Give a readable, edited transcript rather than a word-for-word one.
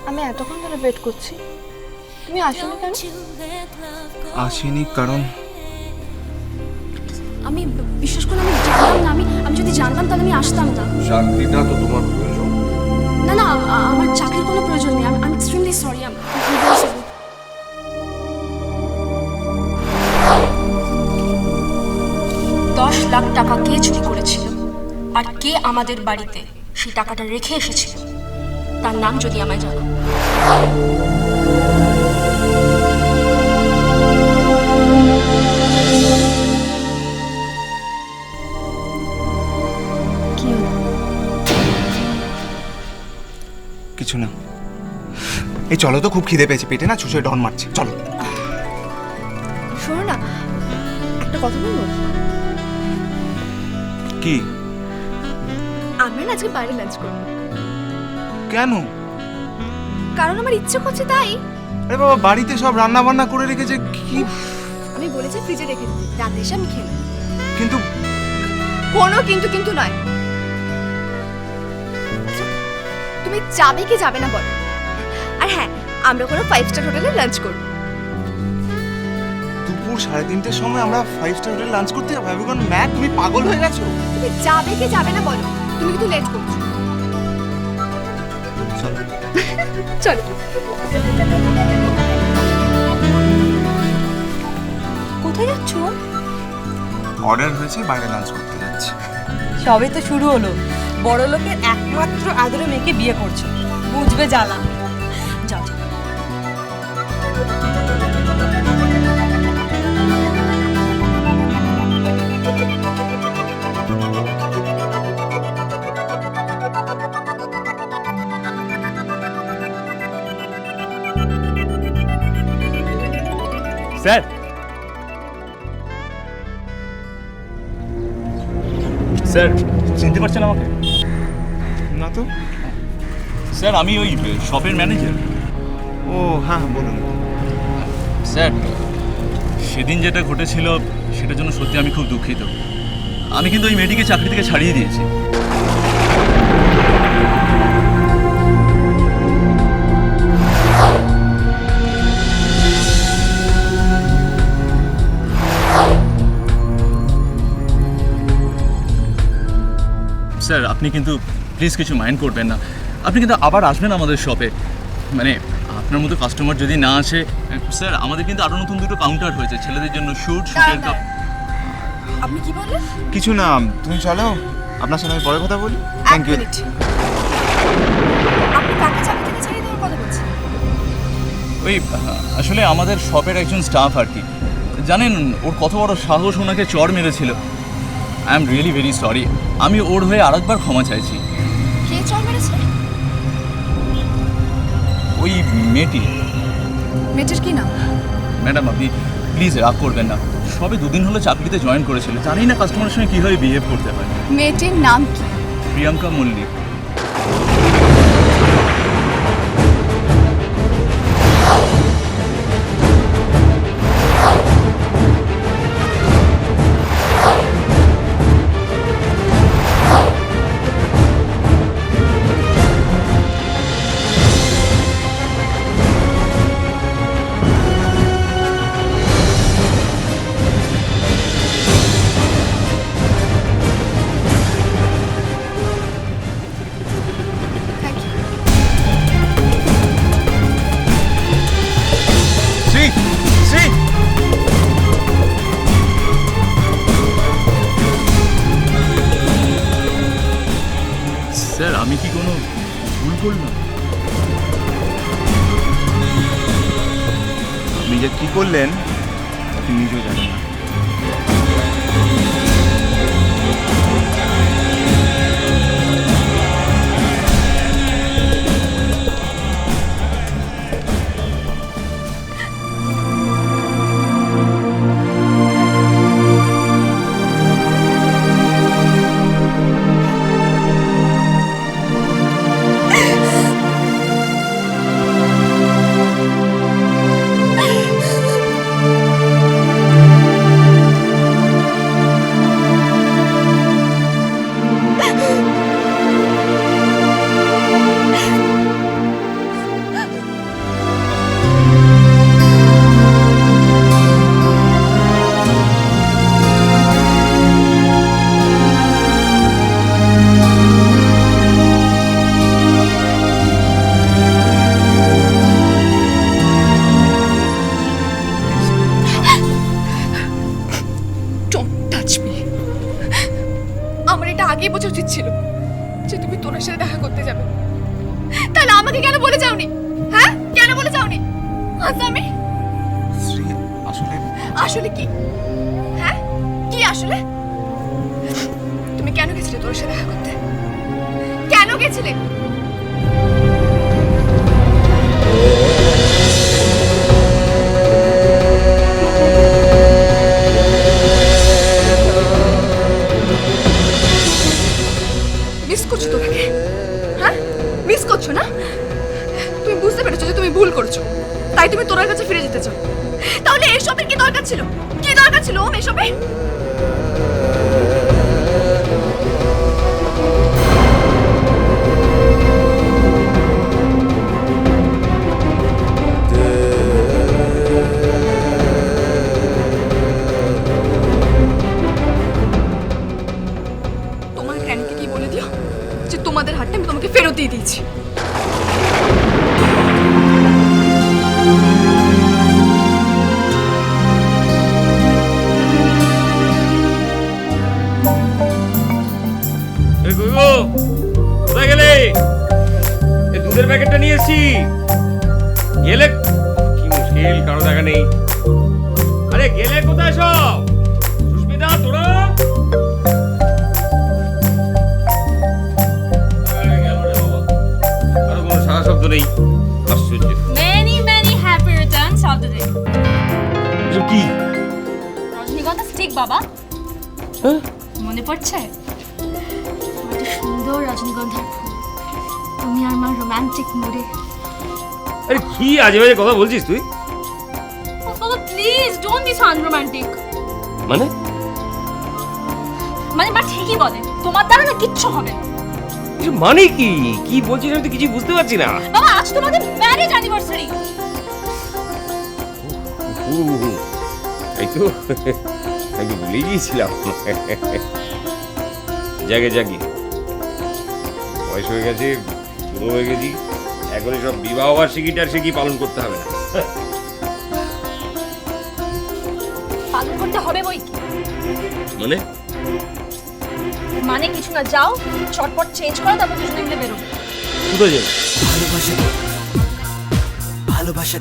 আমি এতক্ষণ ধরে ওয়েট করছি, তুমি আসোনি কেন? আসেনি কারণ আমি বিশ্বাস করে আমি জানতাম না। আমি যদি জানতাম তাহলে আমি আসতাম না। চাকরিটা তো তোমার প্রয়োজন। না না, আমার চাকরির কোনো প্রয়োজন নেই। আমি এক্সট্রিমলি সরি। আমি $10 লাখ টাকা কে চুরি করেছিল আর কে আমাদের বাড়িতে সেই টাকাটা রেখে এসেছিল তার নাম যদি আমায় জানো। কি হলো? কিছু না। এই চলো তো, খুব খিদে পেয়েছে, পেটে না ছুঁচে ডন মারছে, চলো। শোনো না, একটা কথা বলবো? কি? আমরা না আজকে বাইরে লাঞ্চ করবো। কেন? কারণ আমার ইচ্ছে করছে তাই। আরে বাবা, বাড়িতে সব রান্না বান্না করে রেখেছে, কি? আমি বলেছি ফ্রিজে রেখে দিতে, রাতে এসে আমি খেয়ে নেবো। কিন্তু কোনো কিন্তু কিন্তু নয়। আচ্ছা, তুমি যাবে কি যাবে না বলো? আর হ্যাঁ, আমরা কোনো 5 স্টার হোটেলে লাঞ্চ করবো। দুপুর 3:30-র সময় আমরা 5 স্টার হোটেলে লাঞ্চ করতে যাবো? আমি কোন ম্যাক, তুমি পাগল হয়ে গেছো? তুমি যাবে কি যাবে না বলো? তুমি কিন্তু লেট করছো। চলো। চলো। কোথায় যাচ্ছ? অর্ডার হয়েছে, বাইরে লাঞ্চ করতে যাচ্ছি। সবে তো শুরু হলো। বড় লোকের একমাত্র আদরে মেয়েকে বিয়ে করছো, বুঝবে জ্বালা। যাও যাও। স্যার, স্যার চিনতে পারছেন আমাকে? না তো। স্যার, আমি ওই শপের ম্যানেজার। ও হ্যাঁ, বলুন। স্যার, সেদিন যেটা ঘটেছিল সেটার জন্য সত্যি আমি খুব দুঃখিত। আমি কিন্তু ওই মেয়েটিকে চাকরি থেকে ছাড়িয়ে দিয়েছি। স্যার, আপনি কিন্তু প্লিজ কিছু মাইন্ড করবেন না। আপনি কিন্তু আবার আসবেন আমাদের শপে। মানে আপনার মতো কাস্টমার যদি না আসে, স্যার আমাদের কিন্তু আরও নতুন 2টো কাউন্টার হয়েছে ছেলেদের জন্য, শুটের কাপ। আপনি কি বললেন? কিছু না, তুমি চলো, আপনার সাথে আমি পরে কথা বলি। এক থ্যাংক ইউ। মিনিট। আপনি কাকে চাকরি থেকে ছাড়িয়ে দেওয়ার কথা বলছেন? ওই আসলে আমাদের শপের একজন স্টাফ আর কি। জানেন ওর কত বড় সাহস, ওনাকে চড় মেরেছিল। I am really very sorry. আমি ওর হয়ে আরেকবার ক্ষমা চাইছি। কে চড় মেরেছে? ওই মেয়েটি। মেয়েটার কি নাম? ম্যাডাম, আপনি প্লিজ রাগ করবেন না। সবে 2 দিন হলো চাকরিতে জয়েন করেছিল, জানি না কাস্টমারের সঙ্গে কীভাবে বিহেভ করতে হয়। মেয়েটির নাম কি? Priyanka Mallick. Thank you. Shri, Shri. Sir, আমি কি কোনো ভুল করলাম? আপনি যে কি করলেন আপনি নিজেও জানেন না। বলে যাওনি? হ্যাঁ, কেন বলে যাওনি? আসামি, শ্রী আসলে আসলে কি? হ্যাঁ, কি আসলে? তুমি কেন গেছিলে তোর সাথে দেখা করতে? কেন গেছিলে? মিস করছো তোমাকে? হ্যাঁ, মিস করছো না? তুমি বুঝতে পেরেছো যে তুমি ভুল করছো, তাই তুমি তোর কাছে ফিরে যেতে চাও। তাহলে এসবের কি দরকার ছিল? কি দরকার ছিল ওম এসবের? তোমার গ্র্যানিকে কি বলে দিও যে তোমাদের হাতটা আমি তোমাকে ফেরত দিয়ে দিয়েছি। এ গুগু, কোথায় গেলে? এই দুধের প্যাকেটটা নিয়ে এসেছি। গেলে কি মুশকিল, কারো দেখা নেই। আরে গেলে কোথায় সব? সুস্মিতা, তোরা? আরে গেল রে বাবা। কারো কোনো সারা শব্দ নেই। আশ্চর্য। Many happy returns of the day. এসব কি? রজনীগন্ধা স্টিক বাবা, মনে পড়ছে? একটা সুন্দর রজনীগন্ধার ফুল, তুমি আর আমার রোমান্টিক মুডে। আরে কি আজে বাজে কথা বলছিস তুই? বাবা please don't be so unromantic. মানে মানে মা ঠিকই বলে, তোমার দ্বারা না কিচ্ছু হবে না। এসব মানে কি? কি বলছিস আমি তো কিছু বুঝতে পারছি না। বাবা আজ তোমাদের ম্যারেজ অ্যানিভার্সারি। এই তো আমি ভুলে গিয়েছিলাম। জাগে জাগি, বয়স হয়ে গেছে, বুড়ো হয়ে গেছি, এখন সব বিবাহ বার্ষিকীটার সে কি পালন করতে হবে না? পালন করতে হবে বই কি? মানে মানে কিছু না, যাও চটপট চেঞ্জ করো, তারপর দুজনে মিলে বেরো। কোথায় যাই? ভালোবাসা ভালোবাসা